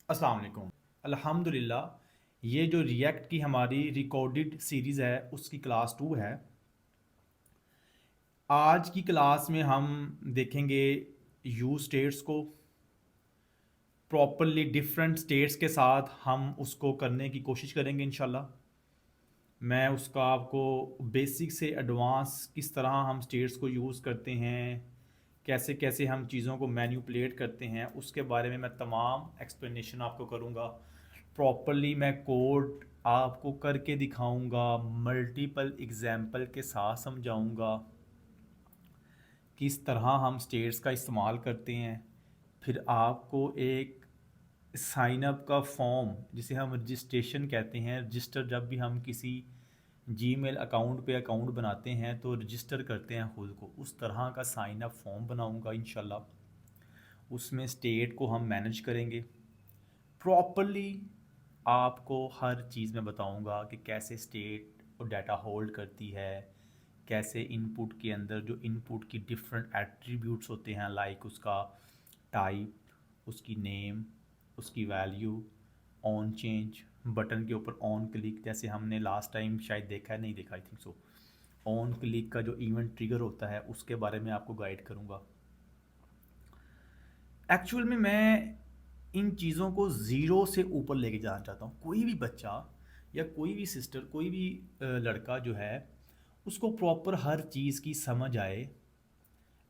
अस्सलाम वालेकुम। अल्हम्दुलिल्लाह ये जो रिएक्ट की हमारी रिकॉर्डेड सीरीज़ है उसकी क्लास 2 है। आज की क्लास में हम देखेंगे यू स्टेट्स को प्रॉपरली डिफरेंट स्टेट्स के साथ हम उसको करने की कोशिश करेंगे इंशाल्लाह। मैं उसका आपको बेसिक से एडवांस किस तरह हम स्टेट्स को यूज़ करते हैं, कैसे कैसे हम चीज़ों को मैनिपुलेट करते हैं, उसके बारे में मैं तमाम एक्सप्लेनेशन आपको करूँगा। प्रॉपरली मैं कोड आपको करके दिखाऊंगा, मल्टीपल एग्जाम्पल के साथ समझाऊंगा किस तरह हम स्टेट्स का इस्तेमाल करते हैं। फिर आपको एक साइन अप का फॉर्म, जिसे हम रजिस्ट्रेशन कहते हैं, रजिस्टर जब भी हम किसी जीमेल अकाउंट पे अकाउंट बनाते हैं तो रजिस्टर करते हैं खुद को, उस तरह का साइन अप फॉर्म बनाऊंगा इंशाल्लाह। उसमें स्टेट को हम मैनेज करेंगे प्रॉपरली। आपको हर चीज़ में बताऊंगा कि कैसे स्टेट और डाटा होल्ड करती है, कैसे इनपुट के अंदर जो इनपुट की डिफरेंट एट्रीब्यूट्स होते हैं, लाइक उसका टाइप, उसकी नेम, उसकी वैल्यू, ऑन चेंज, बटन के ऊपर ऑन क्लिक, जैसे हमने लास्ट टाइम शायद देखा है, नहीं देखा, I think so. On click का जो इवेंट ट्रिगर होता है उसके बारे में आपको गाइड करूँगा। एक्चुअल में मैं इन चीज़ों को ज़ीरो से ऊपर लेके जाना चाहता हूँ। कोई भी बच्चा या कोई भी सिस्टर, कोई भी लड़का जो है, उसको प्रॉपर हर चीज़ की समझ आए,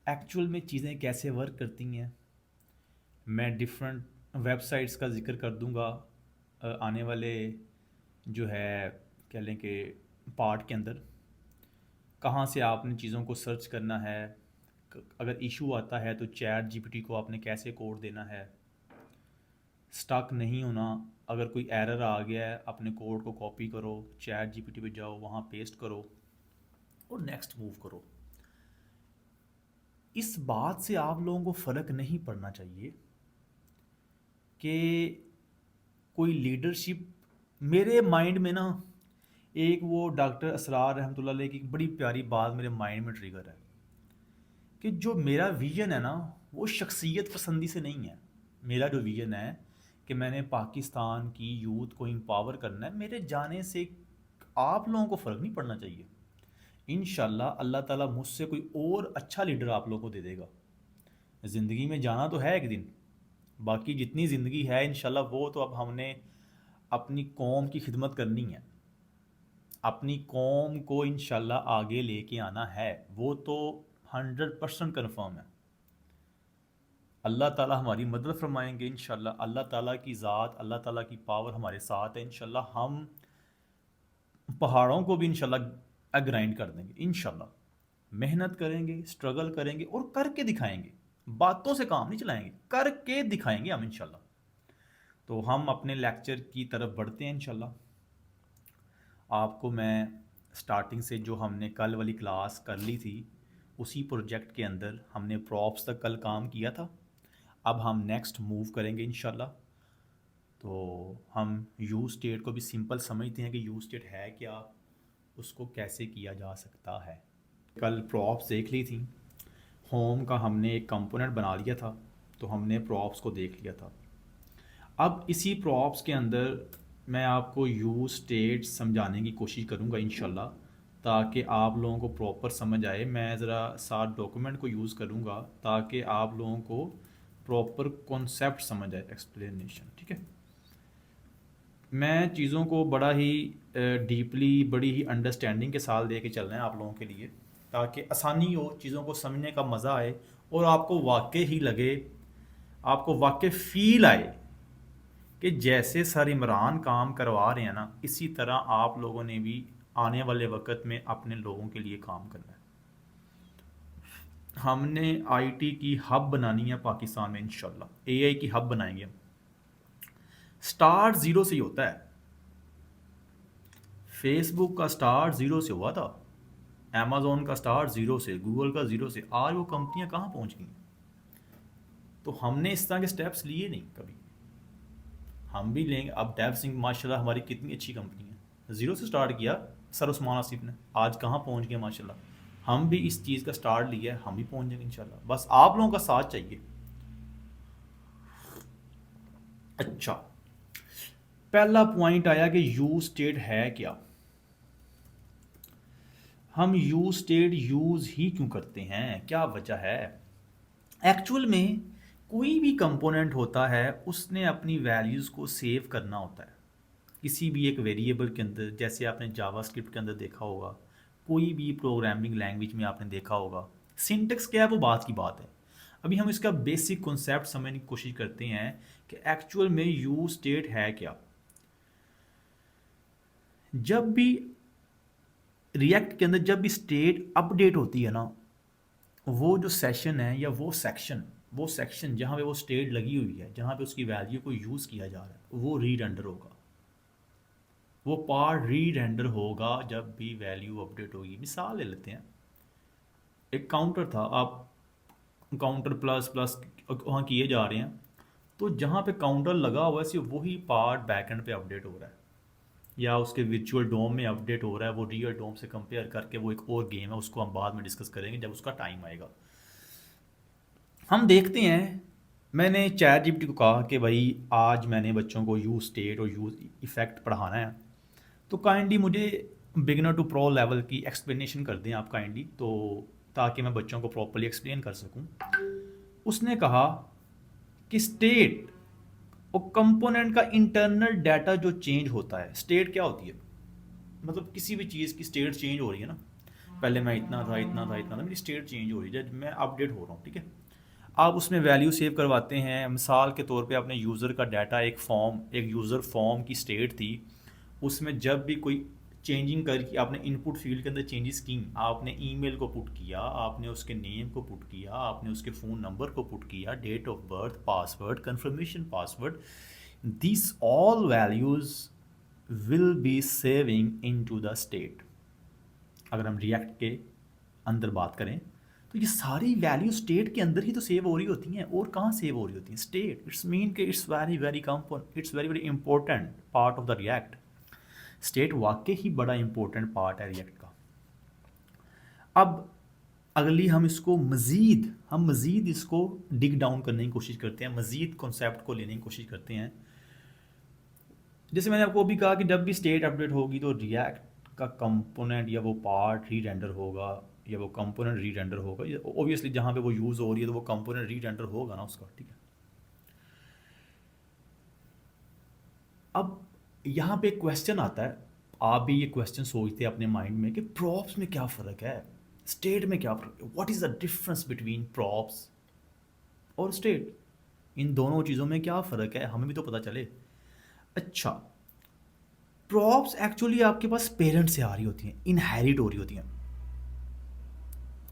एक्चुअल में चीज़ें कैसे वर्क करती हैं। मैं डिफरेंट वेबसाइट्स का जिक्र कर दूंगा आने वाले जो है, कह लें कि पार्ट के अंदर, कहाँ से आपने चीज़ों को सर्च करना है। अगर इशू आता है तो चैट जीपीटी को आपने कैसे कोड देना है, स्टक नहीं होना। अगर कोई एरर आ गया है, अपने कोड को कॉपी करो, चैट जीपीटी पे जाओ, वहाँ पेस्ट करो और नेक्स्ट मूव करो। इस बात से आप लोगों को फ़र्क नहीं पड़ना चाहिए कि कोई लीडरशिप। मेरे माइंड में ना एक वो डॉक्टर असरार रहमतुल्लाह अलैह की बड़ी प्यारी बात मेरे माइंड में ट्रिगर है कि जो मेरा विज़न है ना, वो शख्सियत पसंदी से नहीं है। मेरा जो विज़न है कि मैंने पाकिस्तान की यूथ को एम्पावर करना है, मेरे जाने से आप लोगों को फ़र्क नहीं पड़ना चाहिए। इंशाल्लाह अल्लाह ताला मुझसे कोई और अच्छा लीडर आप लोगों को दे देगा। ज़िंदगी में जाना तो है एक दिन, बाकी जितनी ज़िंदगी है इंशाल्लाह वो तो अब हमने अपनी कौम की खिदमत करनी है, अपनी कौम को इंशाल्लाह आगे लेके आना है, वो तो 100% कन्फर्म है। अल्लाह ताला हमारी मदद फरमाएंगे इंशाल्लाह। अल्लाह ताला की ज़ात, अल्लाह ताला की पावर हमारे साथ है इंशाल्लाह। हम पहाड़ों को भी इंशाल्लाह ग्राइंड कर देंगे इंशाल्लाह। मेहनत करेंगे, स्ट्रगल करेंगे और करके दिखाएंगे। बातों से काम नहीं चलाएंगे, करके दिखाएंगे हम इंशाल्लाह। तो हम अपने लेक्चर की तरफ बढ़ते हैं इंशाल्लाह। आपको मैं स्टार्टिंग से जो हमने कल वाली क्लास कर ली थी, उसी प्रोजेक्ट के अंदर हमने प्रॉप्स तक कल काम किया था। अब हम नेक्स्ट मूव करेंगे इंशाल्लाह। तो हम यू स्टेट को भी सिंपल समझते हैं कि यू स्टेट है क्या, उसको कैसे किया जा सकता है। कल प्रॉप्स देख ली थी, होम का हमने एक कंपोनेंट बना लिया था, तो हमने प्रॉप्स को देख लिया था। अब इसी प्रॉप्स के अंदर मैं आपको यूज स्टेट समझाने की कोशिश करूँगा इंशाल्लाह, ताकि आप लोगों को प्रॉपर समझ आए। मैं ज़रा साथ डॉक्यूमेंट को यूज़ करूँगा ताकि आप लोगों को प्रॉपर कॉन्सेप्ट समझ आए, एक्सप्लेनेशन, ठीक है। मैं चीज़ों को बड़ा ही डीपली, बड़ी ही अंडरस्टैंडिंग के साथ लेके चल रहे हैं आप लोगों के लिए, ताकि आसानी हो, चीज़ों को समझने का मज़ा आए और आपको वाकई ही लगे, आपको वाकई फील आए कि जैसे सर इमरान काम करवा रहे हैं ना, इसी तरह आप लोगों ने भी आने वाले वक्त में अपने लोगों के लिए काम करना है। हमने आईटी की हब बनानी है पाकिस्तान में इंशाल्लाह, एआई की हब बनाएंगे हम। स्टार्ट ज़ीरो से ही होता है। फेसबुक का स्टार्ट ज़ीरो से हुआ था, अमेज़ॉन का स्टार्ट ज़ीरो से, गूगल का ज़ीरो से। आज वो कंपनियां कहाँ पहुँच गई। तो हमने इस तरह के स्टेप्स लिए नहीं कभी, हम भी लेंगे। अब डेव सिंह माशाल्लाह हमारी कितनी अच्छी कंपनी है, ज़ीरो से स्टार्ट किया सर उस्मान आसिफ ने, आज कहाँ पहुँच गए माशाल्लाह। हम भी इस चीज़ का स्टार्ट लिया है, हम भी पहुँच जाएंगे इंशाल्लाह। बस आप लोगों का साथ चाहिए। अच्छा, पहला पॉइंट आया कि यू स्टेट है क्या। हम यू स्टेट यूज़ ही क्यों करते हैं, क्या वजह है। एक्चुअल में कोई भी कंपोनेंट होता है उसने अपनी वैल्यूज़ को सेव करना होता है किसी भी एक वेरिएबल के अंदर। जैसे आपने जावास्क्रिप्ट के अंदर देखा होगा, कोई भी प्रोग्रामिंग लैंग्वेज में आपने देखा होगा, सिंटेक्स क्या है वो बात की बात है। अभी हम इसका बेसिक कॉन्सेप्ट समझने की कोशिश करते हैं कि एक्चुअल में यू स्टेट है क्या। जब भी रिएक्ट के अंदर जब भी स्टेट अपडेट होती है ना, वो जो सेशन है या वो सेक्शन जहाँ पे वो स्टेट लगी हुई है, जहाँ पे उसकी वैल्यू को यूज़ किया जा रहा है, वो री रेंडर होगा। वो पार्ट री रेंडर होगा जब भी वैल्यू अपडेट होगी। मिसाल ले लेते हैं, एक काउंटर था, आप काउंटर प्लस प्लस वहाँ किए जा रहे हैं, तो जहाँ पे काउंटर लगा हुआ है सिर्फ वही पार्ट बैकएंड पे अपडेट हो रहा है, या उसके वर्चुअल डोम में अपडेट हो रहा है। वो रियल डोम से कंपेयर करके वो एक और गेम है, उसको हम बाद में डिस्कस करेंगे जब उसका टाइम आएगा। हम देखते हैं, मैंने चैट जीपीटी को कहा कि भाई आज मैंने बच्चों को यूज स्टेट और यूज इफ़ेक्ट पढ़ाना है, तो काइंडली मुझे बिगिनर टू प्रो लेवल की एक्सप्लेनेशन कर दें आप काइंडली, तो ताकि मैं बच्चों को प्रॉपरली एक्सप्लेन कर सकूं। उसने कहा कि स्टेट और कंपोनेंट का इंटरनल डाटा जो चेंज होता है, स्टेट क्या होती है, मतलब किसी भी चीज़ की स्टेट चेंज हो रही है ना। पहले मैं इतना था इतना था इतना था, मेरी स्टेट चेंज हो रही है जब मैं अपडेट हो रहा हूँ, ठीक है। आप उसमें वैल्यू सेव करवाते हैं, मिसाल के तौर पे आपने यूज़र का डाटा, एक यूज़र फॉर्म की स्टेट थी, उसमें जब भी कोई चेंजिंग करके आपने इनपुट फील्ड के अंदर चेंजेस की, आपने ईमेल को पुट किया, आपने उसके नेम को पुट किया, आपने उसके फ़ोन नंबर को पुट किया, date of birth, password, confirmation password, this all values will be saving into the state. अगर हम रिएक्ट के अंदर बात करें तो ये सारी वैल्यू स्टेट के अंदर ही तो सेव हो रही होती हैं, और कहाँ सेव हो रही होती हैं, स्टेट। इट्स मीन कि it's very very component, it's very very important part of the react. State वाकई ही बड़ा इंपॉर्टेंट पार्ट है रिएक्ट का। अब अगली हम मज़ीद इसको डिग डाउन करने की कोशिश करते हैं, मज़ीद कॉन्सेप्ट को लेने की कोशिश करते हैं। जैसे मैंने आपको अभी कहा कि जब भी स्टेट अपडेट होगी तो रिएक्ट का कंपोनेंट या वो पार्ट री रेंडर होगा, या वो कंपोनेंट री रेंडर होगा। ऑब्वियसली जहाँ पे वो यूज़ हो रही है तो वो कंपोनेंट री रेंडर होगा ना उसका, ठीक है। अब यहाँ पे एक क्वेश्चन आता है, आप भी ये क्वेश्चन सोचते हैं अपने माइंड में कि प्रॉप्स में क्या फ़र्क है, स्टेट में क्या फ़र्क है, what is the difference between props और स्टेट। इन दोनों चीज़ों में क्या फ़र्क है, हमें भी तो पता चले। अच्छा, प्रॉप्स एक्चुअली आपके पास पेरेंट से आ रही होती हैं, इनहेरिट हो रही होती हैं,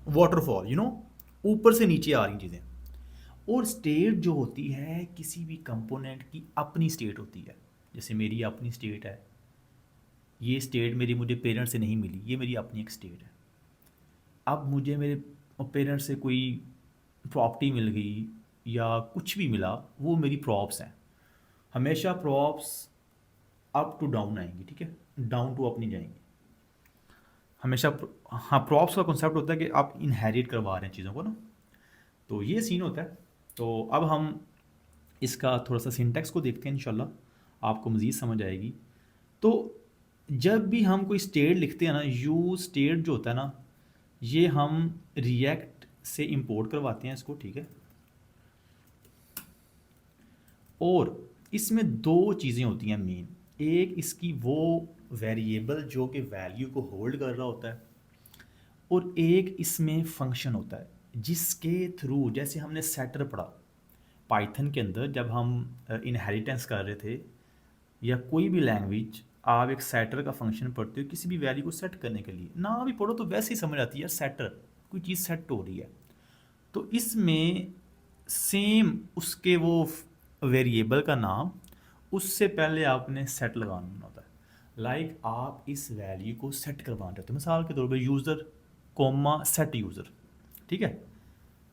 वाटरफॉल, ऊपर से नीचे आ रही चीज़ें। और स्टेट जो होती है किसी भी कंपोनेंट की अपनी स्टेट होती है। जैसे मेरी अपनी स्टेट है, ये स्टेट मुझे पेरेंट से नहीं मिली, ये मेरी अपनी एक स्टेट है। अब मुझे मेरे पेरेंट से कोई प्रॉपर्टी मिल गई या कुछ भी मिला, वो मेरी प्रॉप्स हैं। हमेशा प्रॉप्स अप टू डाउन आएंगी, ठीक है, डाउन टू अप नहीं जाएंगी हमेशा। हाँ, प्रॉप्स का कॉन्सेप्ट होता है कि आप इनहेरिट करवा रहे हैं चीज़ों को ना, तो ये सीन होता है। तो अब हम इसका थोड़ा सा सिंटैक्स को देखते हैं, इंशाल्लाह आपको मज़ीद समझ आएगी। तो जब भी हम कोई स्टेट लिखते हैं ना, यू स्टेट जो होता है ना, ये हम रिएक्ट से इंपोर्ट करवाते हैं इसको, ठीक है। और इसमें दो चीज़ें होती हैं मेन। एक इसकी वो वेरिएबल जो कि वैल्यू को होल्ड कर रहा होता है, और एक इसमें फंक्शन होता है जिसके थ्रू, जैसे हमने सेटर पढ़ा पाइथन के अंदर जब हम इनहेरिटेंस कर रहे थे, या कोई भी लैंग्वेज, आप एक सेटर का फंक्शन पढ़ते हो किसी भी वैल्यू को सेट करने के लिए, ना भी पढ़ो तो वैसे ही समझ आती है यार, सेटर, कोई चीज़ सेट हो रही है। तो इसमें सेम उसके वो वेरिएबल का नाम, उससे पहले आपने सेट लगाना होता है। लाइक आप इस वैल्यू को सेट करवाना चाहते हो, मिसाल के तौर पे यूज़र कोमा सेट यूज़र, ठीक है।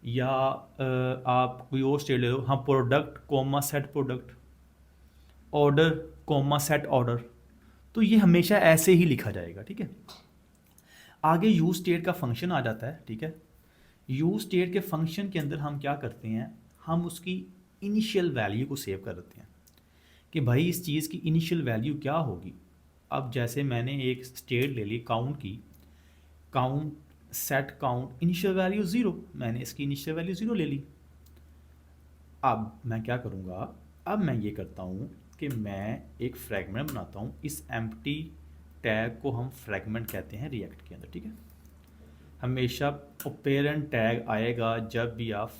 या आप कोई और स्टेट ले लो, हाँ, product comma set product, order comma set order. तो ये हमेशा ऐसे ही लिखा जाएगा, ठीक है। आगे यूज स्टेट का फंक्शन आ जाता है, ठीक है। यूज स्टेट के फंक्शन के अंदर हम क्या करते हैं, हम उसकी इनिशियल वैल्यू को सेव कर देते हैं। कि भाई इस चीज़ की इनिशियल वैल्यू क्या होगी। अब जैसे मैंने एक स्टेट ले ली काउंट की, count set count initial value zero, मैंने इसकी इनिशियल वैल्यू ज़ीरो ले ली। अब मैं क्या करूँगा, अब मैं ये करता हूँ कि मैं एक फ्रैगमेंट बनाता हूँ। इस एम्प्टी टैग को हम फ्रैगमेंट कहते हैं रिएक्ट के अंदर, ठीक है। हमेशा पेरेंट टैग आएगा जब भी आप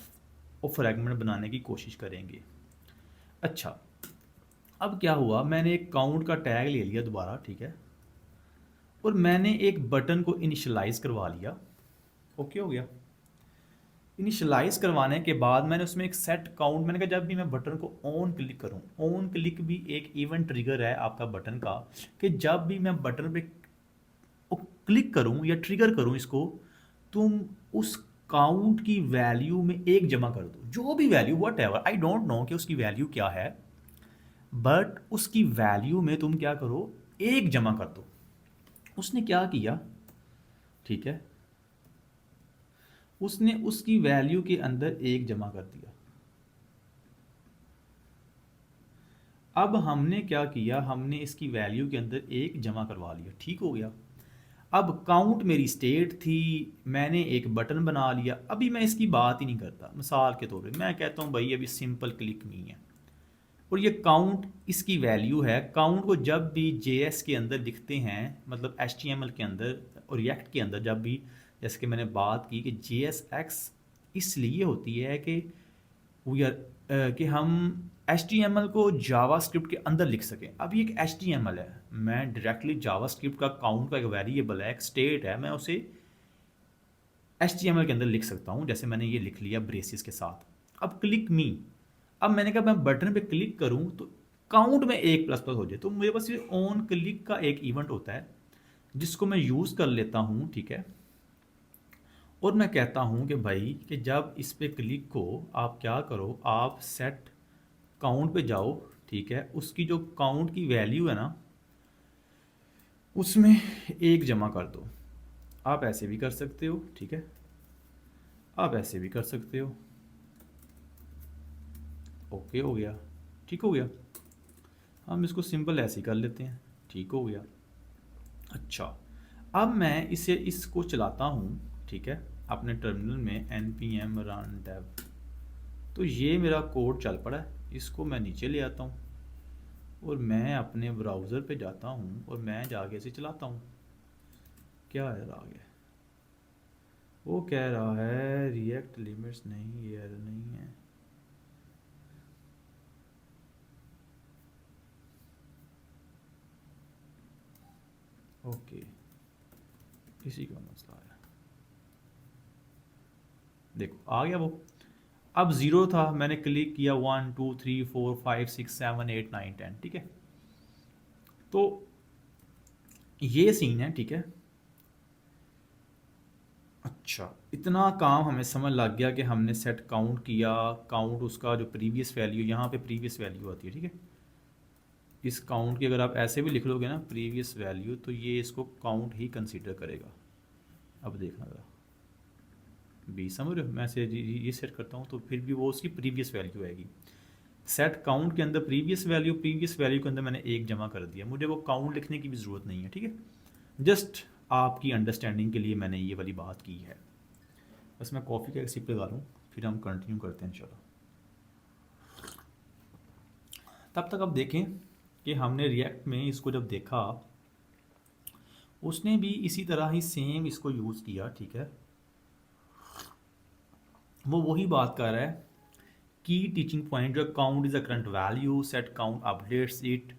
वो फ्रैगमेंट बनाने की कोशिश करेंगे। अच्छा, अब क्या हुआ, मैंने एक काउंट का टैग ले लिया दोबारा, ठीक है, और मैंने एक बटन को इनिशियलाइज करवा लिया। ओके हो गया। इनिशियलाइज करवाने के बाद मैंने उसमें एक सेट काउंट, मैंने कहा जब भी मैं बटन को ऑन क्लिक करूं, ऑन क्लिक भी एक इवेंट ट्रिगर है आपका बटन का, कि जब भी मैं बटन पे क्लिक करूं या ट्रिगर करूं इसको, तुम उस काउंट की वैल्यू में एक जमा कर दो, जो भी value, what ever, I don't know कि उसकी वैल्यू क्या है, बट उसकी वैल्यू में तुम क्या करो, एक जमा कर दो। उसने क्या किया, ठीक है, उसने उसकी वैल्यू के अंदर एक जमा कर दिया। अब हमने क्या किया, हमने इसकी वैल्यू के अंदर एक जमा करवा लिया, ठीक हो गया। अब काउंट मेरी स्टेट थी, मैंने एक बटन बना लिया। अभी मैं इसकी बात ही नहीं करता, मिसाल के तौर पे मैं कहता हूँ भाई अभी सिंपल क्लिक नहीं है, और ये काउंट इसकी वैल्यू है। काउंट को जब भी JS के अंदर लिखते हैं, मतलब HTML के अंदर और रिएक्ट के अंदर, जब भी, जैसे कि मैंने बात की कि JSX इसलिए होती है कि वी आर कि हम HTML को जावास्क्रिप्ट के अंदर लिख सकें। अब ये एक HTML है, मैं डायरेक्टली जावास्क्रिप्ट का काउंट का एक वेरिएबल है, एक स्टेट है, मैं उसे HTML के अंदर लिख सकता हूँ, जैसे मैंने ये लिख लिया ब्रेसिस के साथ। अब क्लिक मी, अब मैंने कहा मैं बटन पे क्लिक करूँ तो काउंट में एक प्लस प्लस हो जाए, तो मेरे पास ये ऑन क्लिक का एक इवेंट होता है जिसको मैं यूज़ कर लेता हूँ, ठीक है। और मैं कहता हूँ कि भाई कि जब इस पे क्लिक को आप क्या करो, आप सेट काउंट पे जाओ, ठीक है, उसकी जो काउंट की वैल्यू है ना, उसमें एक जमा कर दो। आप ऐसे भी कर सकते हो, ठीक है, आप ऐसे भी कर सकते हो। ओके हो गया, ठीक हो गया। हम इसको सिंपल ऐसे ही कर लेते हैं, ठीक हो गया। अच्छा, अब मैं इसको चलाता हूँ, ठीक है, अपने टर्मिनल में npm run dev, तो ये मेरा कोड चल पड़ा है। इसको मैं नीचे ले आता हूँ और मैं अपने ब्राउज़र पे जाता हूँ और मैं जाके इसे चलाता हूँ। क्या एरर आ गया, वो कह रहा है रिएक्ट लिमिट्स नहीं, ये एरर नहीं है। ओके, इसी का मसला है। देखो आ गया वो। अब ज़ीरो था, मैंने क्लिक किया 1 2 3 4 5 6 7 8 9 10, ठीक है। तो ये सीन है, ठीक है। अच्छा, इतना काम हमें समझ लग गया कि हमने सेट काउंट किया, काउंट उसका जो प्रीवियस वैल्यू, यहाँ पे प्रीवियस वैल्यू आती है, ठीक है। इस काउंट की अगर आप ऐसे भी लिख लोगे ना प्रीवियस वैल्यू, तो ये इसको काउंट ही कंसीडर करेगा। अब देखना ज़रा, बी समझ रहे हो, मैं से ये सेट करता हूँ तो फिर भी वो उसकी प्रीवियस वैल्यू आएगी। सेट काउंट के अंदर प्रीवियस वैल्यू के अंदर मैंने एक जमा कर दिया, मुझे वो काउंट लिखने की भी ज़रूरत नहीं है, ठीक है। जस्ट आपकी अंडरस्टैंडिंग के लिए मैंने ये वाली बात की है। बस मैं कॉफ़ी का एक सिप लगा लूँ, फिर हम कंटिन्यू करते हैं इंशाल्लाह। तब तक अब देखें कि हमने रिएक्ट में इसको जब देखा, उसने भी इसी तरह ही सेम इसको यूज़ किया, ठीक है। वो वही बात कर रहा है, की टीचिंग पॉइंट जो count is a current value, set count updates it,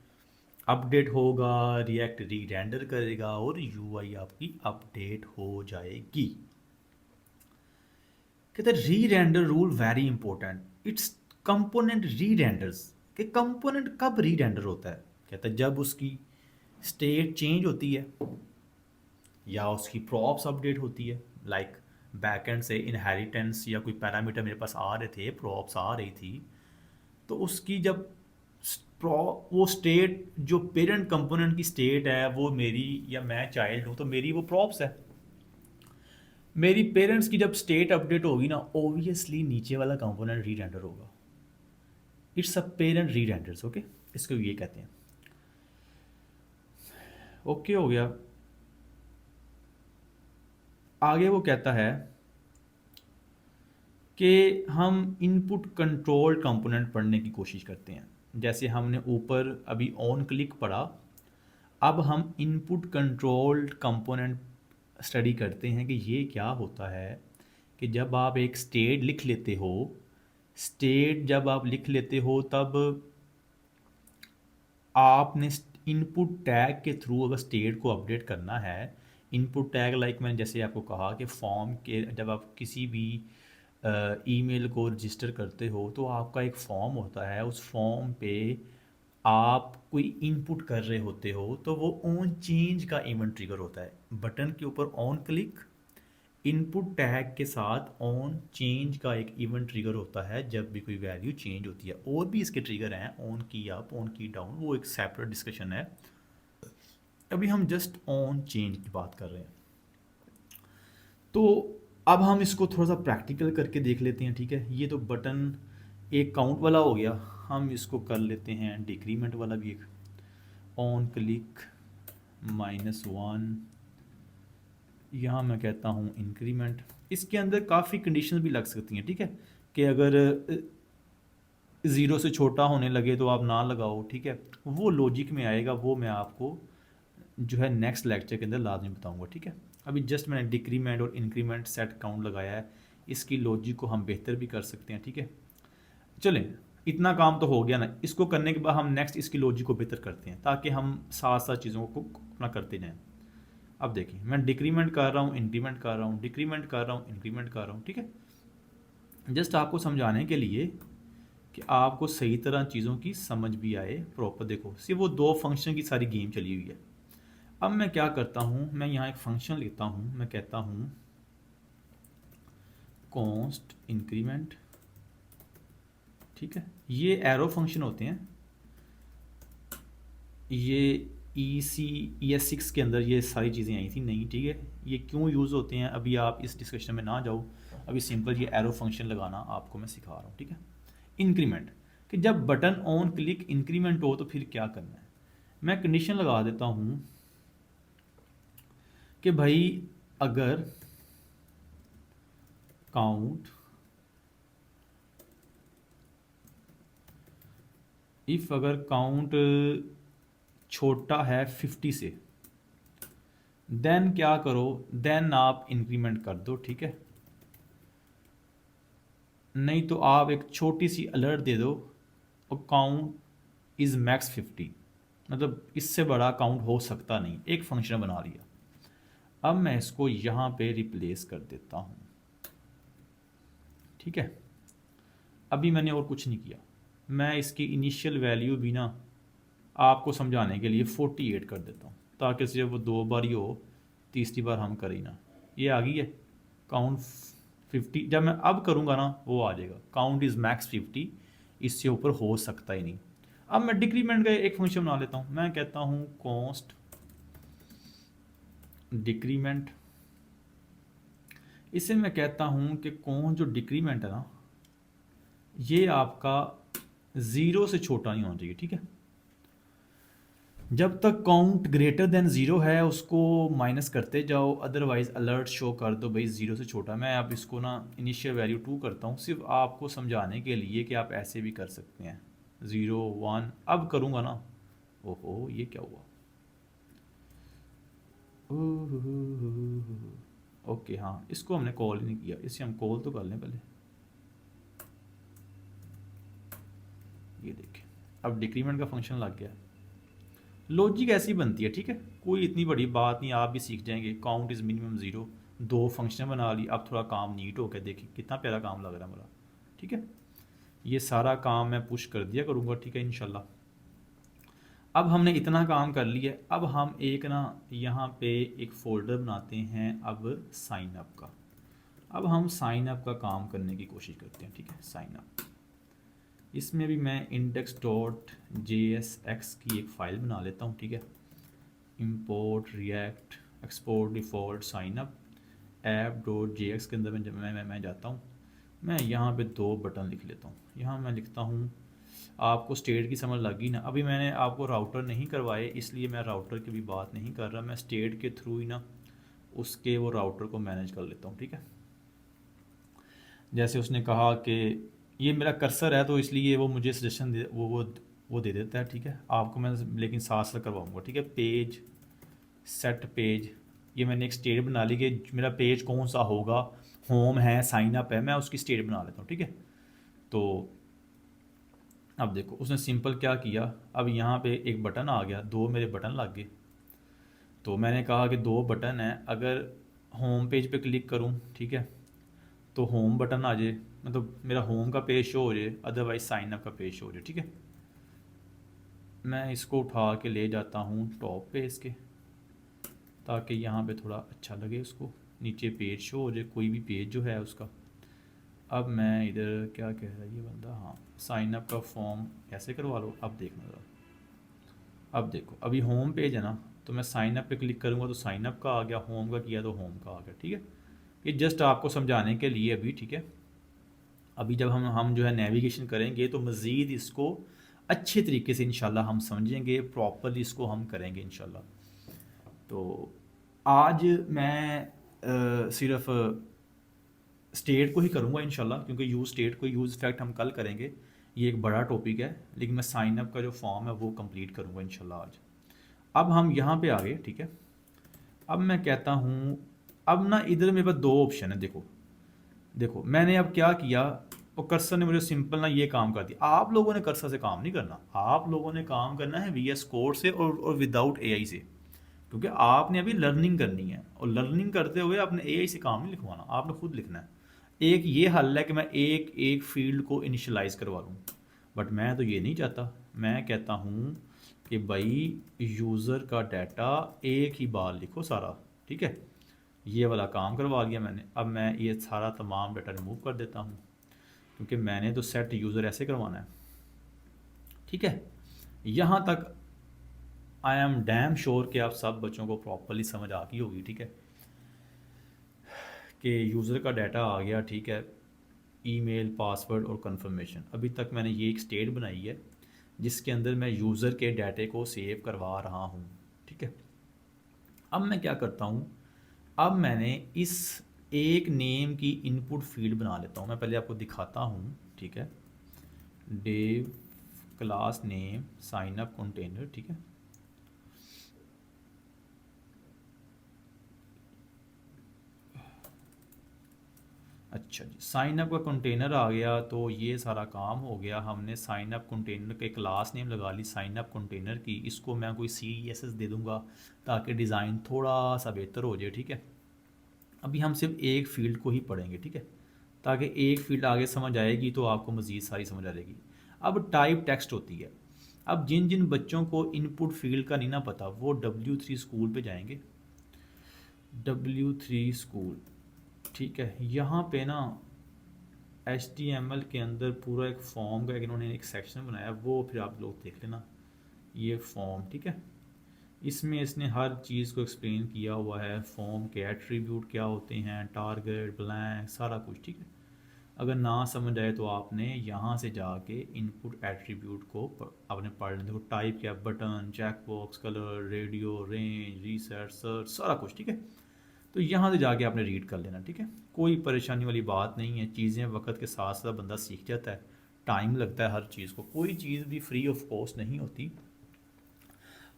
update होगा, रिएक्ट री रेंडर करेगा और यूआई आपकी अपडेट हो जाएगी। कहते हैं री render rule very important, it's component री रेंडर्स, कि कंपोनेंट कब री रेंडर होता है, कहता है जब उसकी स्टेट चेंज होती है या उसकी प्रॉप्स अपडेट होती है, लाइक बैकएंड से इनहेरिटेंस या कोई पैरामीटर मेरे पास आ रहे थे, प्रॉप्स आ रही थी, तो उसकी जब वो स्टेट जो पेरेंट कंपोनेंट की स्टेट है वो मेरी, या मैं चाइल्ड हूँ तो मेरी वो प्रॉप्स है। मेरी पेरेंट्स की जब स्टेट अपडेट होगी ना, ओबियसली नीचे वाला कंपोनेंट री रेंडर होगा। It's a parent read address. Okay, इसको ये कहते हैं। ओके हो गया। आगे वो कहता है कि हम इनपुट कंट्रोल कंपोनेंट पढ़ने की कोशिश करते हैं। जैसे हमने ऊपर अभी ऑन क्लिक पढ़ा, अब हम इनपुट कंट्रोल कंपोनेंट स्टडी करते हैं कि ये क्या होता है कि जब आप एक स्टेट लिख लेते हो, स्टेट जब आप लिख लेते हो तब आपने इनपुट टैग के थ्रू अगर स्टेट को अपडेट करना है, इनपुट टैग लाइक मैंने जैसे आपको कहा कि फॉर्म के जब आप किसी भी ईमेल को रजिस्टर करते हो तो आपका एक फॉर्म होता है, उस फॉर्म पे आप कोई इनपुट कर रहे होते हो तो वो ऑन चेंज का इवेंट ट्रिगर होता है। बटन के ऊपर ऑन क्लिक, इनपुट टैग के साथ ऑन चेंज का एक इवेंट ट्रिगर होता है जब भी कोई वैल्यू चेंज होती है। और भी इसके ट्रिगर हैं, ऑन की अप, ऑन की डाउन, वो एक सेपरेट डिस्कशन है। अभी हम जस्ट ऑन चेंज की बात कर रहे हैं। तो अब हम इसको थोड़ा सा प्रैक्टिकल करके देख लेते हैं। ठीक है, ये तो बटन एक काउंट वाला हो गया, हम इसको कर लेते हैं डिक्रीमेंट वाला भी एक। ऑन क्लिक -1, यहाँ मैं कहता हूँ इंक्रीमेंट। इसके अंदर काफ़ी कंडीशन भी लग सकती हैं। ठीक है, कि अगर ज़ीरो से छोटा होने लगे तो आप ना लगाओ। ठीक है, वो लॉजिक में आएगा, वो मैं आपको जो है नेक्स्ट लेक्चर के अंदर लाजमी बताऊंगा। ठीक है, अभी जस्ट मैंने डिक्रीमेंट और इंक्रीमेंट सेट काउंट लगाया है, इसकी लॉजिक को हम बेहतर भी कर सकते हैं। ठीक है, चलें, इतना काम तो हो गया ना। इसको करने के बाद हम नेक्स्ट इसकी लॉजिक को बेहतर करते हैं ताकि हम साथ साथ चीज़ों को अपना करते जाएं। अब देखिए, मैं डिक्रीमेंट कर रहा हूँ, इंक्रीमेंट कर रहा हूँ, डिक्रीमेंट कर रहा हूँ, इंक्रीमेंट कर रहा हूँ। ठीक है, जस्ट आपको समझाने के लिए कि आपको सही तरह चीज़ों की समझ भी आए प्रॉपर। देखो, सिर्फ वो दो फंक्शन की सारी गेम चली हुई है। अब मैं क्या करता हूँ, मैं यहाँ एक फंक्शन लेता हूँ, मैं कहता हूँ कॉन्स्ट इंक्रीमेंट। ठीक है, ये एरो फंक्शन होते हैं, ये ES6 के अंदर ये सारी चीज़ें आई थी नहीं। ठीक है, ये क्यों यूज़ होते हैं अभी आप इस डिस्कशन में ना जाओ, अभी सिंपल ये एरो फंक्शन लगाना आपको मैं सिखा रहा हूँ। ठीक है, इंक्रीमेंट, कि जब बटन ऑन क्लिक इंक्रीमेंट हो तो फिर क्या करना है। मैं कंडीशन लगा देता हूँ कि भाई अगर काउंट इफ़ अगर काउंट छोटा है 50 से, देन क्या करो, देन आप इंक्रीमेंट कर दो। ठीक है, नहीं तो आप एक छोटी सी अलर्ट दे दो, काउंट इज़ मैक्स 50, मतलब इससे बड़ा काउंट हो सकता नहीं। एक फंक्शन बना लिया। अब मैं इसको यहाँ पे रिप्लेस कर देता हूँ। ठीक है, अभी मैंने और कुछ नहीं किया, मैं इसकी इनिशियल वैल्यू भी ना आपको समझाने के लिए 48 कर देता हूँ ताकि सिर्फ वो दो बार ही हो, तीसरी बार हम करें ना। ये आ गई है काउंट 50, जब मैं अब करूँगा ना वो आ जाएगा काउंट इज़ मैक्स 50, इससे ऊपर हो सकता ही नहीं। अब मैं डिक्रीमेंट का एक फंक्शन बना लेता हूँ, मैं कहता हूँ कॉन्स्ट डिक्रीमेंट। इससे मैं कहता हूँ कि कौन जो डिक्रीमेंट है ना, ये आपका ज़ीरो से छोटा नहीं होना चाहिए। ठीक है, जब तक काउंट ग्रेटर देन ज़ीरो है उसको माइनस करते जाओ, अदरवाइज़ अलर्ट शो कर दो भाई ज़ीरो से छोटा। मैं अब इसको ना इनिशियल वैल्यू 2 करता हूँ सिर्फ आपको समझाने के लिए कि आप ऐसे भी कर सकते हैं। 0 1 अब करूँगा ना, ओहो ये क्या हुआ। ओके हाँ, इसको हमने कॉल ही नहीं किया, इसे हम कॉल तो कर लें पहले। ये देखें, अब डिक्रीमेंट का फंक्शन लग गया। लॉजिक ऐसी बनती है। ठीक है, कोई इतनी बड़ी बात नहीं, आप भी सीख जाएंगे। काउंट इज़ मिनिमम 0, दो फंक्शन बना ली, अब थोड़ा काम नीट हो गया। देखिए कितना प्यारा काम लग रहा है मेरा। ठीक है, ये सारा काम मैं पुश कर दिया करूँगा। ठीक है, इंशाल्लाह। अब हमने इतना काम कर लिया, अब हम एक ना यहाँ पे एक फ़ोल्डर बनाते हैं अब साइन अप का। अब हम साइन अप का काम करने की कोशिश करते हैं। ठीक है, साइन अप, इसमें भी मैं index.jsx की एक फ़ाइल बना लेता हूँ। ठीक है, import react export default sign up app.jx के अंदर मैं जाता हूँ। मैं यहाँ पे दो बटन लिख लेता हूँ। यहाँ मैं लिखता हूँ आपको स्टेट की समझ लगी ना। अभी मैंने आपको राउटर नहीं करवाए, इसलिए मैं राउटर की भी बात नहीं कर रहा, मैं स्टेट के थ्रू ही ना उसके वो राउटर को मैनेज कर लेता हूँ, ठीक है। जैसे उसने कहा कि ये मेरा कर्सर है, तो इसलिए वो मुझे सजेशन दे वो दे देता है, ठीक है। आपको मैं लेकिन साथ साथ करवाऊँगा, ठीक है। पेज सेट पेज, ये मैंने एक स्टेट बना ली कि मेरा पेज कौन सा होगा, होम है, साइन अप है, मैं उसकी स्टेट बना लेता हूँ, ठीक है। तो अब देखो उसने सिंपल क्या किया, अब यहाँ पे एक बटन आ गया, दो मेरे बटन लग गए। तो मैंने कहा कि दो बटन है, अगर होम पेज पे क्लिक करूँ, ठीक है, तो होम बटन आ जाए, मतलब मेरा होम का पेज शो हो जाए, अदरवाइज साइन अप का पेज शो हो जाए, ठीक है। मैं इसको उठा के ले जाता हूँ टॉप पे इसके, ताकि यहाँ पे थोड़ा अच्छा लगे उसको, नीचे पेज शो हो जाए, कोई भी पेज जो है उसका। अब मैं इधर क्या कह रहा है ये बंदा, हाँ, साइन अप का फॉर्म कैसे करवा लो, अब देखना ज़रा। अब देखो अभी होम पेज है ना, तो मैं साइन अप पे क्लिक करूँगा तो साइन अप का आ गया, होम का किया तो होम का आ गया, ठीक है। ये जस्ट आपको समझाने के लिए अभी, ठीक है। अभी जब हम जो है नेविगेशन करेंगे तो मज़ीद इसको अच्छे तरीके से इंशाल्लाह हम समझेंगे, प्रॉपरली इसको हम करेंगे इंशाल्लाह। तो आज मैं सिर्फ स्टेट को ही करूँगा इंशाल्लाह, क्योंकि यूज़ स्टेट को यूज़ फैक्ट हम कल करेंगे, ये एक बड़ा टॉपिक है, लेकिन मैं साइन अप का जो फॉर्म है वो कंप्लीट करूँगा इंशाल्लाह आज। अब हम यहाँ पे आ गए, ठीक है। अब मैं कहता हूँ, अब ना इधर मेरे पास दो ऑप्शन है, देखो देखो मैंने अब क्या किया, और कर्सर ने मुझे सिंपल ना ये काम कर दिया। आप लोगों ने कर्सर से काम नहीं करना, आप लोगों ने काम करना है VS कोड से और विदाउट AI से, क्योंकि आपने अभी लर्निंग करनी है, और लर्निंग करते हुए आपने AI से काम नहीं लिखवाना, आपने खुद लिखना है। एक ये हल है कि मैं एक एक फील्ड को इनिशलाइज करवा लूँ, बट मैं तो ये नहीं चाहता। मैं कहता हूँ कि भाई यूज़र का डाटा एक ही बार लिखो सारा, ठीक है। ये वाला काम करवा लिया मैंने। अब मैं ये सारा तमाम डाटा रिमूव कर देता हूँ, क्योंकि मैंने तो सेट यूज़र ऐसे करवाना है, ठीक है। यहाँ तक आई एम डैम श्योर कि आप सब बच्चों को प्रॉपरली समझ आ गई होगी, ठीक है, कि यूज़र का डाटा आ गया, ठीक है। ईमेल, पासवर्ड और कंफर्मेशन, अभी तक मैंने ये एक स्टेट बनाई है जिसके अंदर मैं यूज़र के डाटे को सेव करवा रहा हूँ, ठीक है। अब मैं क्या करता हूँ, अब मैंने इस एक नेम की इनपुट फील्ड बना लेता हूँ। मैं पहले आपको दिखाता हूँ, ठीक है। Div class name sign up container, ठीक है। अच्छा जी, साइन अप का कंटेनर आ गया, तो ये सारा काम हो गया। हमने साइन अप कंटेनर के क्लास नेम लगा ली साइन अप कंटेनर की, इसको मैं कोई CSS दे दूंगा ताकि डिज़ाइन थोड़ा सा बेहतर हो जाए, ठीक है। अभी हम सिर्फ एक फील्ड को ही पढ़ेंगे, ठीक है, ताकि एक फील्ड आगे समझ आएगी तो आपको मज़ीद सारी समझ आ जाएगी। अब टाइप टेक्स्ट होती है। अब जिन जिन बच्चों को इनपुट फील्ड का नहीं ना पता, वो W3 स्कूल पे जाएंगे, W3 स्कूल, ठीक है। यहाँ पे ना HTML के अंदर पूरा एक फॉर्म का इन्होंने एक सेक्शन बनाया, वो फिर आप लोग देख लेना, ये फॉर्म, ठीक है। इसमें इसने हर चीज़ को एक्सप्लेन किया हुआ है, फॉर्म के एट्रीब्यूट क्या होते हैं, टारगेट, ब्लैंक, सारा कुछ, ठीक है। अगर ना समझ आए तो आपने यहाँ से जाके इनपुट एट्रीब्यूट को आपने पढ़ लेना। देखो टाइप क्या, button, check box, colour, radio, range, reset, search, सारा कुछ, ठीक है। तो यहाँ से जाके आपने रीड कर लेना, ठीक है। कोई परेशानी वाली बात नहीं है, चीज़ें वक्त के साथ साथ बंदा सीख जाता है, टाइम लगता है हर चीज़ को, कोई चीज़ भी फ्री ऑफ कॉस्ट नहीं होती,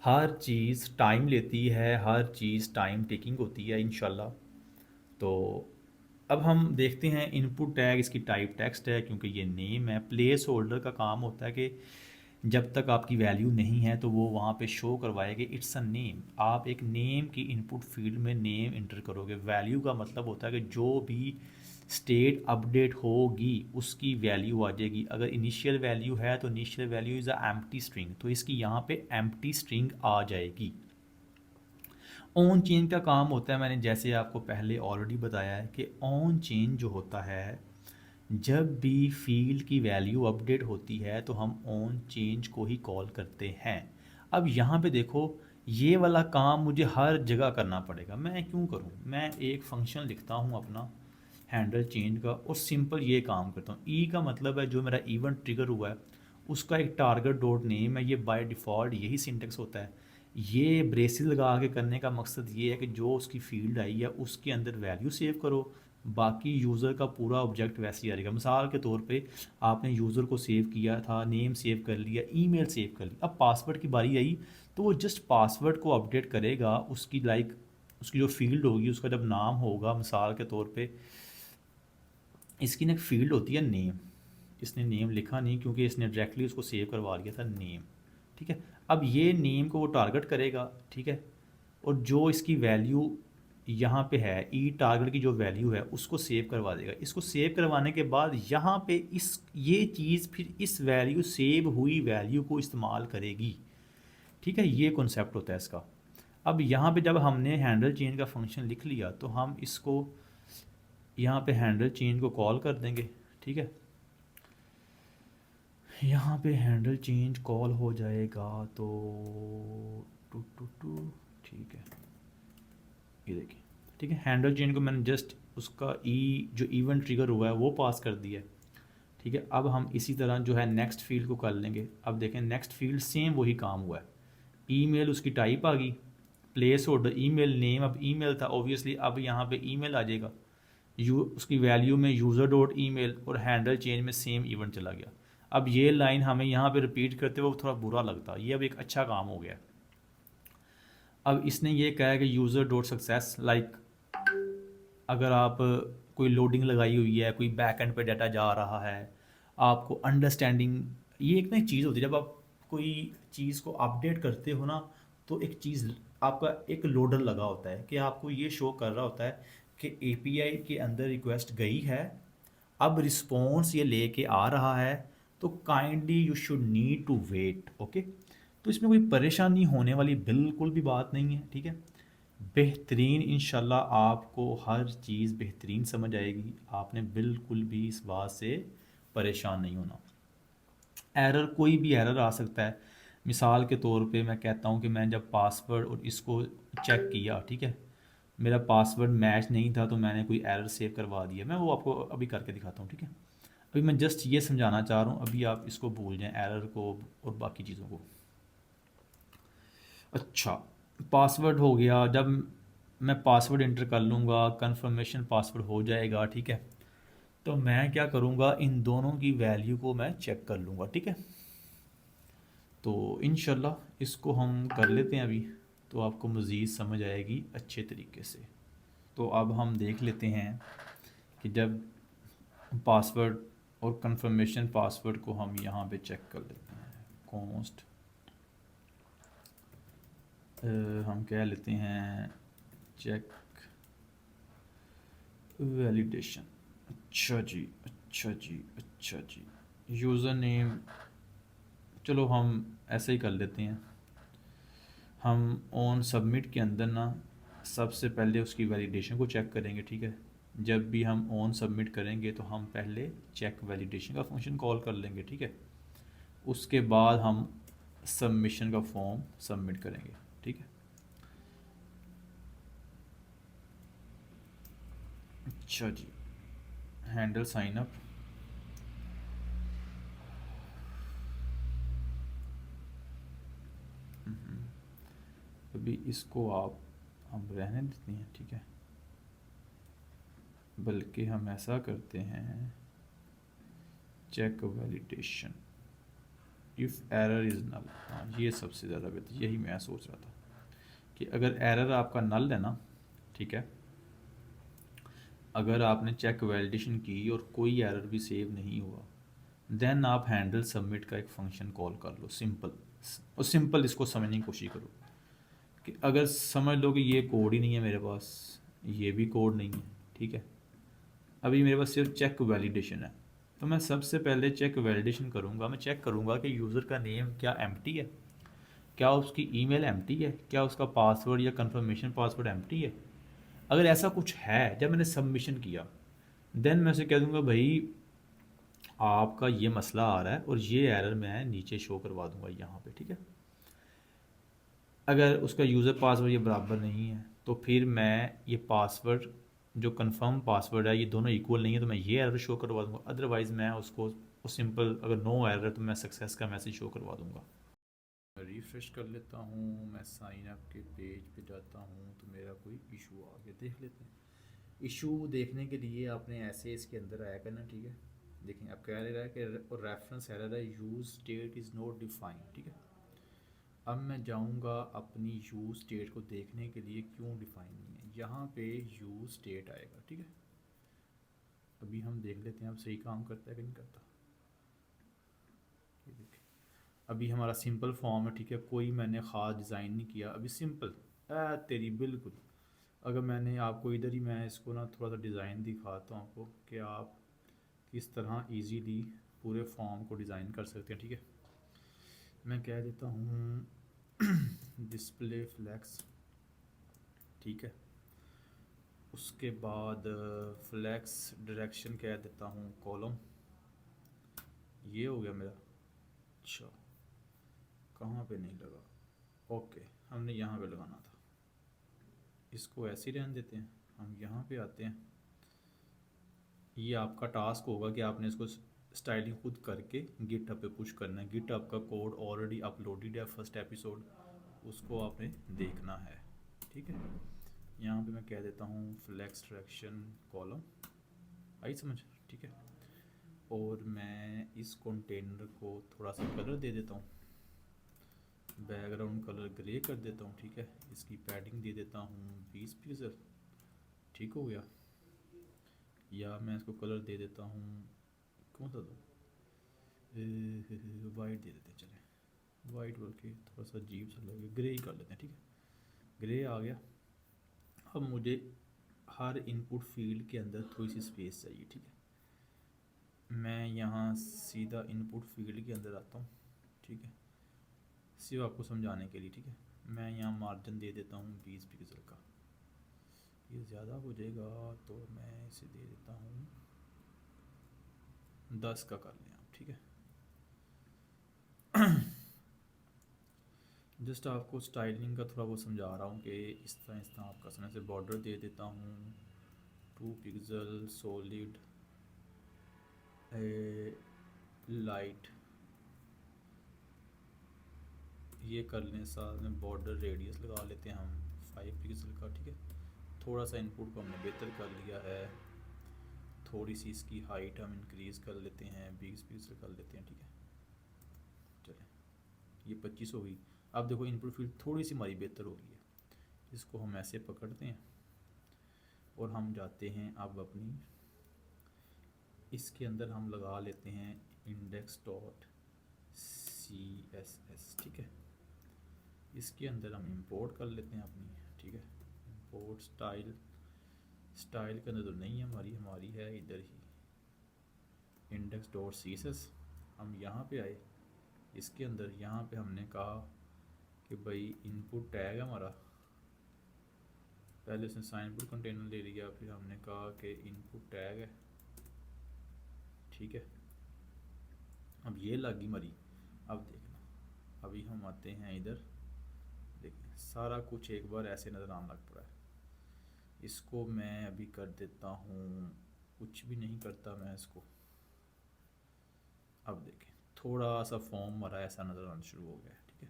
हर चीज़ टाइम लेती है, हर चीज़ टाइम टेकिंग होती है इंशाल्लाह। तो अब हम देखते हैं इनपुट टैग, इसकी टाइप टेक्स्ट है क्योंकि ये नेम है। प्लेस होल्डर का काम होता है कि जब तक आपकी वैल्यू नहीं है तो वो वहाँ पे शो करवाएगा इट्स अ नेम। आप एक नेम की इनपुट फील्ड में नेम इंटर करोगे, वैल्यू का मतलब होता है कि जो भी स्टेट अपडेट होगी उसकी वैल्यू आ जाएगी। अगर इनिशियल वैल्यू है तो initial value is a empty string, तो इसकी यहाँ पे एम्प्टी स्ट्रिंग आ जाएगी। ऑन चेन का काम होता है, मैंने जैसे आपको पहले ऑलरेडी बताया है कि ऑन चेन जो होता है, जब भी फील्ड की वैल्यू अपडेट होती है तो हम ऑन चेंज को ही कॉल करते हैं। अब यहाँ पे देखो, ये वाला काम मुझे हर जगह करना पड़ेगा, मैं क्यों करूँ, मैं एक फंक्शन लिखता हूँ अपना हैंडल चेंज का और सिंपल ये काम करता हूँ। ई का मतलब है जो मेरा इवेंट ट्रिगर हुआ है उसका एक टारगेट डॉट नेम है, ये बाय डिफ़ॉल्ट यही सिंटेक्स होता है। ये ब्रेसिस लगा के करने का मकसद ये है कि जो उसकी फील्ड आई है उसके अंदर वैल्यू सेव करो, बाकी यूज़र का पूरा ऑब्जेक्ट वैसे ही आ जाएगा। मिसाल के तौर पे आपने यूज़र को सेव किया था, नेम सेव कर लिया, ईमेल सेव कर लिया, अब पासवर्ड की बारी आई तो वो जस्ट पासवर्ड को अपडेट करेगा। उसकी उसकी जो फील्ड होगी, उसका जब नाम होगा, मिसाल के तौर पे इसकी ना एक फील्ड होती है नेम, इसने नेम लिखा नहीं क्योंकि इसने डायरेक्टली उसको सेव करवा लिया था नेम, ठीक है। अब ये नेम को वो टारगेट करेगा, ठीक है, और जो इसकी वैल्यू यहाँ पे है, ई टारगेट की जो वैल्यू है उसको सेव करवा देगा। इसको सेव करवाने के बाद यहाँ पे ये चीज़ फिर इस वैल्यू, सेव हुई वैल्यू को इस्तेमाल करेगी, ठीक है। ये कॉन्सेप्ट होता है इसका। अब यहाँ पे जब हमने हैंडल चेंज का फंक्शन लिख लिया तो हम इसको यहाँ पे हैंडल चेंज को कॉल कर देंगे, ठीक है। यहाँ पे हैंडल चेंज कॉल हो जाएगा तो टू टू टू, ठीक है, ये देखिए, ठीक है। हैंडल चेंज को मैंने जस्ट उसका जो इवेंट ट्रिगर हुआ है वो पास कर दिया है, ठीक है। अब हम इसी तरह जो है नेक्स्ट फील्ड को कर लेंगे। अब देखें नेक्स्ट फील्ड सेम वही काम हुआ है, ईमेल उसकी टाइप आ गई, प्लेस होल्डर ईमेल नेम, अब ईमेल था ऑब्वियसली, अब यहाँ पे ईमेल आ जाएगा, उसकी वैल्यू में यूज़र डॉट ईमेल, और हैंडल चेंज में सेम इवेंट चला गया। अब ये लाइन हमें यहाँ पे रिपीट करते हुए थोड़ा बुरा लगता है, ये अब एक अच्छा काम हो गया। अब इसने ये कहा है कि यूज़र डॉट सक्सेस, लाइक अगर आप कोई लोडिंग लगाई हुई है, कोई बैक एंड पे डाटा जा रहा है, आपको अंडरस्टैंडिंग, ये एक ना चीज़ होती है जब आप कोई चीज़ को अपडेट करते हो ना, तो एक चीज़ आपका एक लोडर लगा होता है कि आपको ये शो कर रहा होता है कि एपीआई के अंदर रिक्वेस्ट गई है, अब रिस्पॉन्स ये लेके आ रहा है, तो kindly you should need to wait, okay. तो इसमें कोई परेशानी होने वाली बिल्कुल भी बात नहीं है, ठीक है। बेहतरीन, इंशाल्लाह आपको हर चीज़ बेहतरीन समझ आएगी, आपने बिल्कुल भी इस बात से परेशान नहीं होना। एरर, कोई भी एरर आ सकता है। मिसाल के तौर पे मैं कहता हूँ कि मैं जब पासवर्ड और इसको चेक किया, ठीक है, मेरा पासवर्ड मैच नहीं था तो मैंने कोई एरर सेव करवा दिया, मैं वो आपको अभी करके दिखाता हूँ, ठीक है। अभी मैं जस्ट ये समझाना चाह रहा हूँ, अभी आप इसको भूल जाएं, एरर को और बाकी चीज़ों को। अच्छा, पासवर्ड हो गया, जब मैं पासवर्ड इंटर कर लूँगा, कंफर्मेशन पासवर्ड हो जाएगा, ठीक है, तो मैं क्या करूँगा, इन दोनों की वैल्यू को मैं चेक कर लूँगा, ठीक है। तो इंशाल्लाह इसको हम कर लेते हैं अभी, तो आपको मज़ीद समझ आएगी अच्छे तरीके से। तो अब हम देख लेते हैं कि जब पासवर्ड और कंफर्मेशन पासवर्ड को हम यहाँ पे चेक कर लेते हैं, कॉन्स्ट हम कह लेते हैं चेक वैलिडेशन। अच्छा जी, अच्छा जी, अच्छा जी, यूज़र नेम, चलो हम ऐसे ही कर लेते हैं। हम ऑन सबमिट के अंदर ना सबसे पहले उसकी वैलिडेशन को चेक करेंगे, ठीक है। जब भी हम ऑन सबमिट करेंगे तो हम पहले चेक वैलिडेशन का फंक्शन कॉल कर लेंगे, ठीक है। उसके बाद हम सबमिशन का फॉर्म सबमिट करेंगे, ठीक है। अच्छा जी, हैंडल साइन अप, अभी इसको हम रहने देते हैं, ठीक है। बल्कि हम ऐसा करते हैं, check validation if error is null, हाँ ये सबसे ज़्यादा बेहतर, यही मैं सोच रहा था कि अगर एरर आपका नल है ना, ठीक है, अगर आपने चेक वैलिडेशन की और कोई एरर भी सेव नहीं हुआ, देन आप हैंडल सबमिट का एक फंक्शन कॉल कर लो, सिंपल। और सिंपल इसको समझने की कोशिश करो कि अगर समझ लो कि ये कोड ही नहीं है मेरे पास, ये भी कोड नहीं है, ठीक है, अभी मेरे पास सिर्फ चेक वैलिडेशन है, तो मैं सबसे पहले चेक वैलिडेशन करूँगा। मैं चेक करूँगा कि यूज़र का नेम क्या एम्प्टी है, क्या उसकी ईमेल एम्प्टी है, क्या उसका पासवर्ड या कंफर्मेशन पासवर्ड एम्प्टी है। अगर ऐसा कुछ है, जब मैंने सबमिशन किया, देन मैं उसे कह दूँगा भाई आपका ये मसला आ रहा है और ये एरर मैं नीचे शो करवा दूँगा यहाँ पे, ठीक है। अगर उसका यूज़र पासवर्ड ये बराबर नहीं है तो फिर मैं ये पासवर्ड जो कंफर्म पासवर्ड है ये दोनों इक्वल नहीं है तो मैं ये एरर शो करवा दूँगा, अदरवाइज़ मैं उसको वो सिंपल, अगर नो एरर है तो मैं सक्सेस का मैसेज शो करवा दूंगा। मैं रिफ़्रेश कर लेता हूँ, मैं साइन अप के पेज पे जाता हूँ तो मेरा कोई इशू आ गया, देख लेते हैं। इशू देखने के लिए आपने ऐसे इसके अंदर आया करना, ठीक है। देखें अब कह रहा है कि रेफरेंस एरर है, use state is not defined, ठीक है। अब मैं जाऊंगा अपनी यूज़ स्टेट को देखने के लिए, क्यों डिफाइन नहीं है, यहाँ पे यूज़ स्टेट आएगा, ठीक है। अभी हम देख लेते हैं अब सही काम करता है कि नहीं करता। ये देखें, अभी हमारा सिंपल फॉर्म है, ठीक है, कोई मैंने ख़ास डिज़ाइन नहीं किया, अभी सिंपल तेरी बिल्कुल। अगर मैंने आपको इधर ही, मैं इसको ना थोड़ा सा डिज़ाइन दिखाता हूँ आपको कि आप किस तरह इजीली पूरे फॉर्म को डिज़ाइन कर सकते हैं, ठीक है। मैं कह देता हूँ डिस्प्ले फ्लैक्स, ठीक है। उसके बाद फ्लैक्स डायरेक्शन कह देता हूँ कॉलम, ये हो गया मेरा। अच्छा, कहाँ पे नहीं लगा, ओके, हमने यहाँ पे लगाना था, इसको ऐसे ही रहने देते हैं। हम यहाँ पे आते हैं, ये आपका टास्क होगा कि आपने इसको स्टाइलिंग खुद करके गिटहब पे पुश करना है। गिटहब का कोड ऑलरेडी अपलोडेड है, फर्स्ट एपिसोड, उसको आपने देखना है, ठीक है। यहाँ पे मैं कह देता हूँ फ्लैक्स डायरेक्शन कॉलम, आई समझ, ठीक है। और मैं इस कंटेनर को थोड़ा सा कलर दे देता हूँ, बैकग्राउंड कलर ग्रे कर देता हूँ, ठीक है। इसकी पैडिंग दे देता हूँ 20 पिक्सल, ठीक हो गया। या मैं इसको कलर दे देता हूँ, कौन सा दो, वाइट दे देते हैं, चले वाइट, बल्कि थोड़ा सा अजीब सा लगे, ग्रे ही कर लेते हैं, ठीक है। ग्रे आ गया। अब मुझे हर इनपुट फील्ड के अंदर थोड़ी सी स्पेस चाहिए, ठीक है। मैं यहाँ सीधा इनपुट फील्ड के अंदर आता हूँ, ठीक है, सिर्फ आपको समझाने के लिए, ठीक है। मैं यहाँ मार्जिन दे देता हूँ 20 पिक्सल का, ये ज़्यादा हो जाएगा तो मैं इसे दे देता हूँ 10 का कर लें आप, ठीक है। जस्ट आपको स्टाइलिंग का थोड़ा वो समझा रहा हूँ कि इस तरह आपका समय से बॉर्डर दे देता हूँ 2 पिक्सल सॉलिड लाइट, ये कर लें। साथ में बॉर्डर रेडियस लगा लेते हैं हम 5 पिक्सल का, ठीक है। थोड़ा सा इनपुट को हमने बेहतर कर लिया है, थोड़ी सी इसकी हाइट हम इंक्रीज़ कर लेते हैं, 20 पिक्सल कर लेते हैं, ठीक है। चलें, ये 25 हो गई। अब देखो इनपुट फील्ड थोड़ी सी हमारी बेहतर हो गई है, इसको हम ऐसे पकड़ते हैं और हम जाते हैं अब अपनी, इसके अंदर हम लगा लेते हैं इंडेक्स डॉट CSS, ठीक है। इसके अंदर हम इंपोर्ट कर लेते हैं अपनी, ठीक है। इंपोर्ट स्टाइल, स्टाइल के अंदर तो नहीं है हमारी, हमारी है इधर ही इंडेक्स डॉट CSS। हम यहाँ पे आए, इसके अंदर यहाँ पे हमने कहा कि भाई इनपुट टैग है हमारा, पहले उसने साइन इनपुट कंटेनर ले लिया, फिर हमने कहा कि इनपुट टैग है, ठीक है। अब ये लगी मरी। अब देखना, अभी हम आते हैं इधर, देखिए सारा कुछ एक बार ऐसे नज़र आने लग पड़ा है। इसको मैं अभी कर देता हूँ, कुछ भी नहीं करता मैं इसको। अब देखें थोड़ा सा फॉर्म हमारा ऐसा नज़र आना शुरू हो गया है, ठीक है।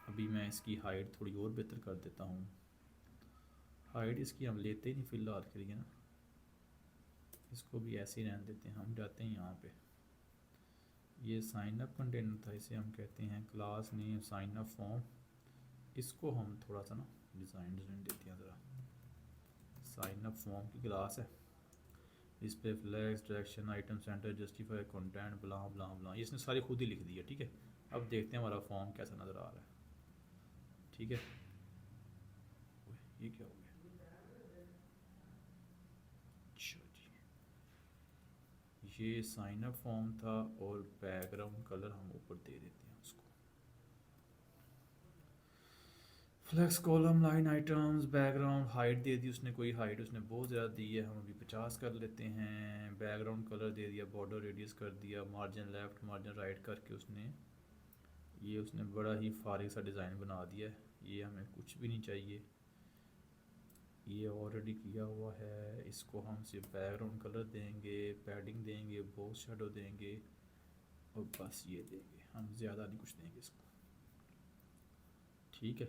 अभी मैं इसकी हाइट थोड़ी और बेहतर कर देता हूँ, हाइट इसकी हम लेते ही नहीं फ़िलहाल के लिए ना, इसको भी ऐसे ही रहने देते हैं। हम जाते हैं यहाँ पे, ये साइन अप कंटेनर था, इसे हम कहते हैं class name sign up form. इसको हम थोड़ा सा ना डिज़ाइन देते हैं ज़रा, साइन अप फॉर्म की क्लास है, इस पे flex direction item center justify content blah blah blah, इसने सारी खुद ही लिख दी है, ठीक है। अब देखते हैं हमारा फॉर्म कैसा नज़र आ रहा है, ठीक है। ये क्या हो गया, अच्छा जी, ये साइन अप फॉर्म था और बैकग्राउंड कलर हम ऊपर दे देते हैं उसको, flex column line items background height दे दी उसने, कोई हाइट उसने बहुत ज़्यादा दी है, हम अभी 50 कर लेते हैं। बैकग्राउंड कलर दे दिया, बॉर्डर रेडियस कर दिया, मार्जिन लेफ़्ट मार्जिन राइट करके उसने, ये उसने बड़ा ही फारिग सा डिज़ाइन बना दिया है। ये हमें कुछ भी नहीं चाहिए, ये ऑलरेडी किया हुआ है। इसको हम सिर्फ बैकग्राउंड कलर देंगे, पैडिंग देंगे, बॉक्स शेडो देंगे और बस ये देंगे, हम ज़्यादा नहीं कुछ देंगे इसको। ठीक है,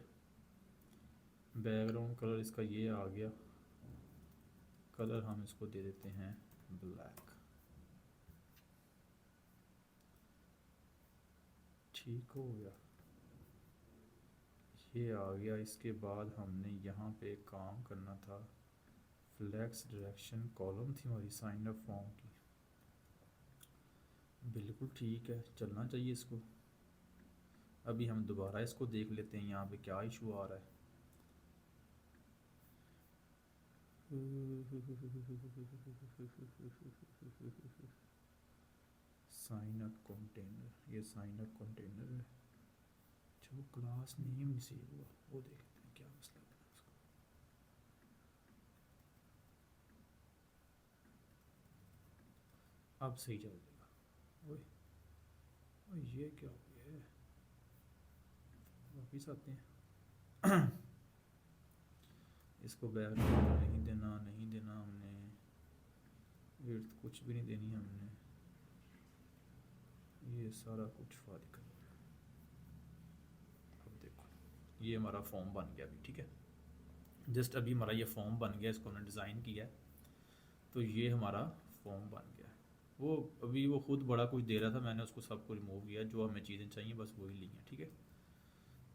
बैकग्राउंड कलर इसका ये आ गया। कलर हम इसको दे देते हैं ब्लैक। ठीक हो गया, ये आ गया। इसके बाद हमने यहाँ पे काम करना था, फ्लैक्स डायरेक्शन कॉलम थी हमारी साइन अप फॉर्म की। बिल्कुल ठीक है, चलना चाहिए इसको। अभी हम दोबारा इसको देख लेते हैं यहाँ पे क्या इशू आ रहा है। साइन अप कंटेनर, ये साइन अप कंटेनर है। जो क्लास नेम नहीं सेव हुआ वो देखते हैं क्या मसला बना उसका। अब सही चल जाएगा। ओए ओए, ये क्या हो गया है? वापिस आते हैं। इसको बैकग्राउंड नहीं देना, नहीं देना हमने, विड्थ कुछ भी नहीं देनी हमने, ये सारा कुछ फारिग कर दिया। अब देखो ये हमारा फॉर्म बन गया अभी। ठीक है, जस्ट अभी हमारा ये फॉर्म बन गया, इसको हमने डिज़ाइन किया है तो ये हमारा फॉर्म बन गया। वो अभी वो खुद बड़ा कुछ दे रहा था, मैंने उसको सबको रिमूव किया, जो हमें चीज़ें चाहिए बस वही ली हैं। ठीक है,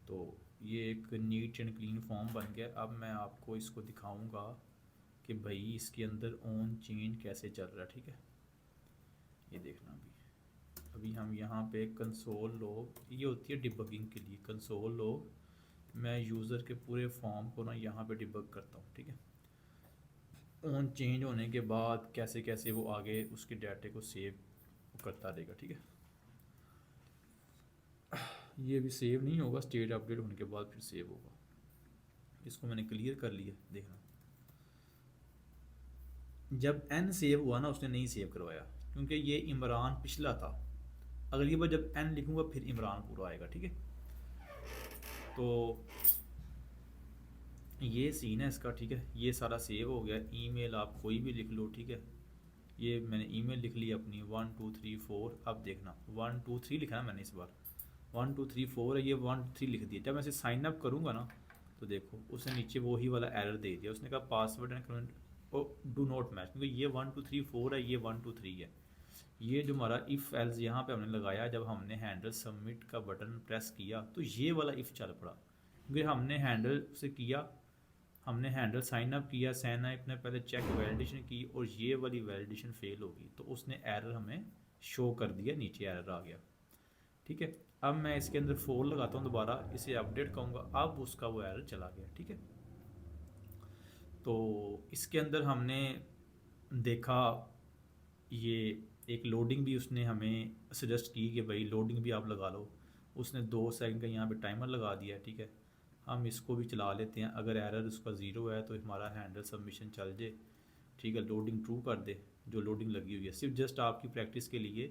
तो ये एक नीट एंड क्लीन फॉर्म बन गया। अब मैं आपको इसको दिखाऊंगा कि भाई इसके अंदर ऑन चेंज कैसे चल रहा है। ठीक है, ये देखना। अभी हम यहाँ पे कंसोल लॉग, ये होती है डिबगिंग के लिए कंसोल लॉग। मैं यूज़र के पूरे फॉर्म को ना यहाँ पे डिबग करता हूँ। ठीक है, ऑन चेंज होने के बाद कैसे कैसे वो आगे उसके डाटे को सेव करता रहेगा। ठीक है, ये भी सेव नहीं होगा, स्टेट अपडेट होने के बाद फिर सेव होगा। इसको मैंने क्लियर कर लिया, देखना। जब एन सेव हुआ ना, उसने नहीं सेव करवाया क्योंकि ये इमरान पिछला था। अगली बार जब एन लिखूंगा फिर इमरान पूरा आएगा। ठीक है, तो ये सीन है इसका। ठीक है, ये सारा सेव हो गया। ईमेल आप कोई भी लिख लो। ठीक है, ये मैंने ईमेल लिख ली अपनी 1 2 3 4। अब देखना 1 2 3 लिखा है मैंने इस बार, 1 2 3 4 है, ये 1 3 लिख दिया। जब मैं इसे साइन अप करूँगा ना तो देखो उसने नीचे वही वाला एरर दे दिया। उसने कहा password and current oh do not match, क्योंकि ये 1 2 3 4 है, ये 1 2 3 है। ये जो हमारा इफ़ एल्स यहाँ पे हमने लगाया, जब हमने हैंडल सबमिट का बटन प्रेस किया तो ये वाला इफ़ चल पड़ा, क्योंकि हमने हैंडल से किया, हमने हैंडल साइन अप किया, साइन अप ने पहले चेक वैलिडेशन की और ये वाली वैलिडेशन फेल हो गई तो उसने एरर हमें शो कर दिया, नीचे एरर आ गया। ठीक है, अब मैं इसके अंदर 4 लगाता हूँ, दोबारा इसे अपडेट कहूँगा, अब उसका वो एरर चला गया। ठीक है, तो इसके अंदर हमने देखा ये एक लोडिंग भी उसने हमें सजेस्ट की कि भाई लोडिंग भी आप लगा लो। उसने 2 सेकंड का यहाँ पे टाइमर लगा दिया है। ठीक है, हम इसको भी चला लेते हैं। अगर एरर उसका ज़ीरो है तो हमारा हैंडल सबमिशन चल जाए। ठीक है, लोडिंग ट्रू कर दे जो लोडिंग लगी हुई है, सिर्फ जस्ट आपकी प्रैक्टिस के लिए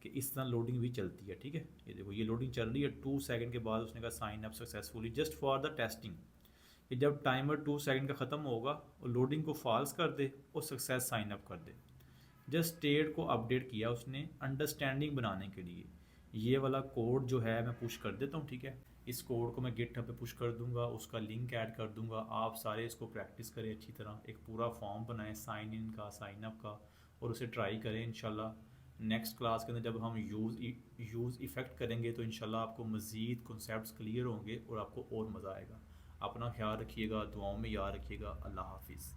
कि इस तरह लोडिंग भी चलती है। ठीक है, ये देखो ये लोडिंग चल रही है। 2 सेकंड के बाद उसने कहा sign up successfully, just for the testing. कि जब टाइमर 2 सेकंड का ख़त्म होगा और लोडिंग को फॉल्स कर दे और सक्सेस साइन अप कर दे। जस्ट स्टेट को अपडेट किया उसने अंडरस्टैंडिंग बनाने के लिए। ये वाला कोड जो है मैं पुश कर देता हूँ। ठीक है, इस कोड को मैं गिटहब पे पुश कर दूंगा, उसका लिंक ऐड कर दूंगा। आप सारे इसको प्रैक्टिस करें अच्छी तरह, एक पूरा फॉर्म बनाएं साइन इन का, साइन अप का, और उसे ट्राई करें। इंशाल्लाह नेक्स्ट क्लास के अंदर जब हम यूज़ इफ़ेक्ट करेंगे तो इंशाल्लाह आपको मज़ीद कॉन्सेप्ट्स क्लियर होंगे और आपको और मज़ा आएगा। अपना ख्याल रखिएगा, दुआओं में याद रखिएगा। अल्लाह हाफिज़।